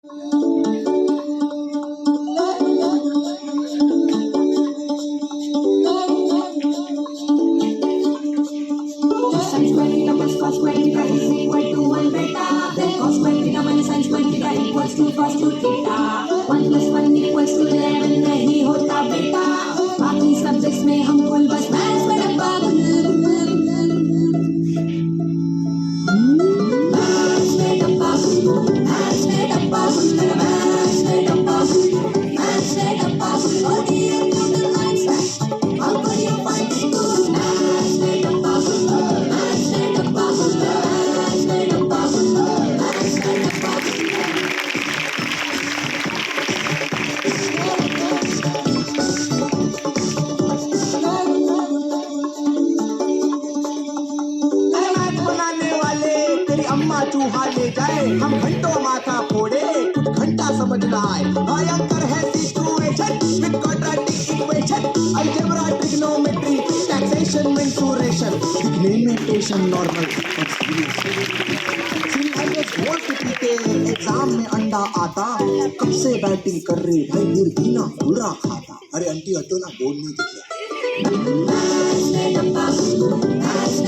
Sin square plus cos square theta is equal to 1 beta. Then cos square theta minus sin square theta equals to cos 2 theta. 1 plus 1 equals to 11 नहीं होता बेटा. बाकी subjects में हम कुल बस maths में डब्बा मैथ्स में डब्बा मैथ्स में डब्बा मैथ्स में डब्बा मैथ्स में डब्बा oh dear Newton Einstein how could you find it good maths में डब्बा मैथ्स में डब्बा मैथ्स में डब्बा मैथ्स में डब्बा मैथ बनाने वाले तेरी अम्मा चूहा ले जाए हम घंटों माथा फोड़े कुछ घंटा समझ ना आए भयंकर है situation with quadratic equation algebra trigonometry taxation mensuration दिखने में पेशन नॉर्मल बोल के पीते एग्जाम में अंडा आता कब से बैटिंग कर रही भाई मुर्गी ना पूरा खाता अरे आंटी हटो ना बोर्ड नहीं दिख रहा मैथ्स में डब्बा मैथ्स